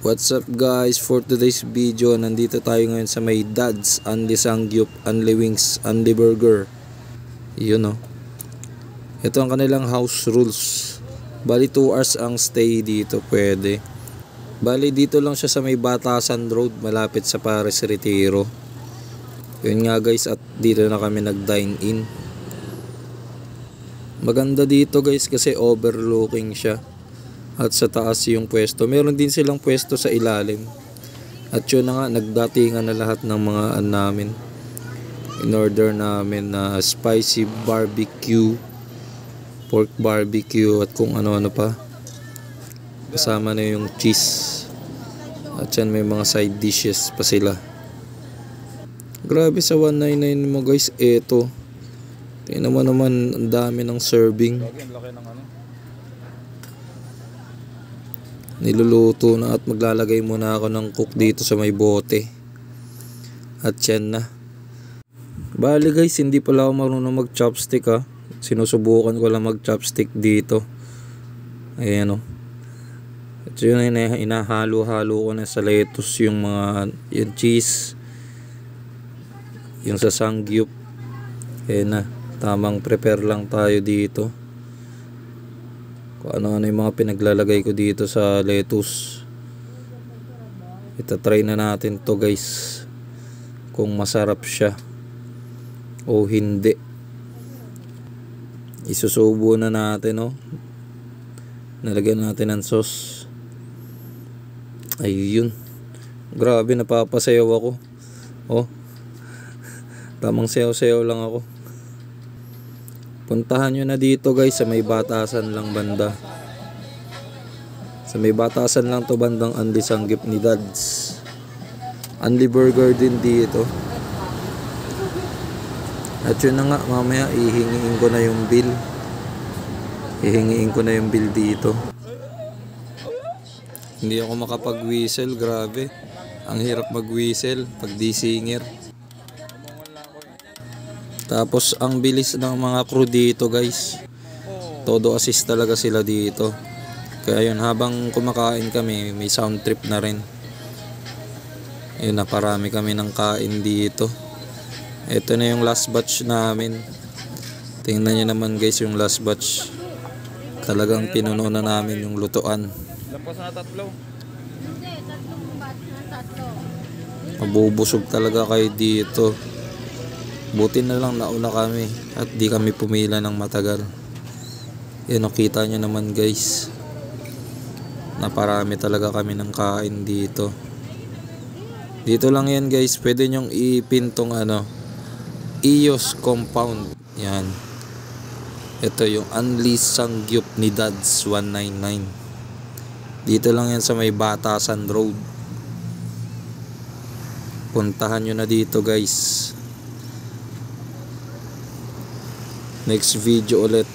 What's up guys, for today's video, nandito tayo ngayon sa may Dad's Unli Sangyup, Unli Wings, Unli Burger. Yun o. Ito ang kanilang house rules. Bali 2 hours ang stay dito, pwede. Bali dito lang siya sa may Batasan Road, malapit sa Pares Retiro. Yun nga guys, at dito na kami nag-dine in. Maganda dito guys kasi overlooking siya. At sa taas yung pwesto. Meron din silang pwesto sa ilalim. At yun na nga, nagdatingan na lahat ng mga namin. In order namin na spicy barbecue, pork barbecue, at kung ano-ano pa. Kasama na yung cheese. At yan, may mga side dishes pa sila. Grabe sa 199 mo guys, eto. Tingnan mo naman, ang dami ng serving. Niluluto na at maglalagay muna ako ng cook dito sa may bote. At yan na. Bali guys, hindi pala ako marunong mag chopstick ha. Sinusubukan ko lang mag chopstick dito. Ayan o. At yun, inahalo-halo ko na sa lettuce yung mga yung cheese, yung sa sangyup. Ayan na. Tamang prepare lang tayo dito. Ano-ano yung mga pinaglalagay ko dito sa lettuce. Itatry na natin to guys, kung masarap siya o hindi. Isusubo na natin, oh. Nalagyan natin ng sauce. Ayun. Grabe, napapasayaw ako. Oh. Tamang sayaw-sayaw lang ako. Puntahan nyo na dito guys sa may Batasan lang banda. Sa may Batasan lang to bandang Unli Sangyup ni Dad's. Unli Burger din dito. At yun na nga, mamaya ihingiin ko na yung bill. Ihingiin ko na yung bill dito. Hindi ako makapag-whistle, grabe. Ang hirap mag-whistle pag di singer. Tapos ang bilis ng mga crew dito guys. Todo assist talaga sila dito. Kaya yun, habang kumakain kami, may sound trip na rin. Yun, naparami kami ng kain dito. Ito na yung last batch namin. Tingnan nyo naman guys yung last batch. Talagang pinuno na namin yung lutuan. Lapos na tatlo. Hindi, tatlong batch na tatlo. Mabubusog talaga kayo dito. Buti na lang nauna kami at di kami pumila ng matagal. Yan, nakita nyo naman guys. Naparami talaga kami ng kain dito. Dito lang yan guys. Pwede nyong ipintong Ios compound. Yan. Ito yung Unli Sangyup ni Dad's 199. Dito lang yan sa may Batasan Road. Puntahan nyo na dito guys. Next video ulit.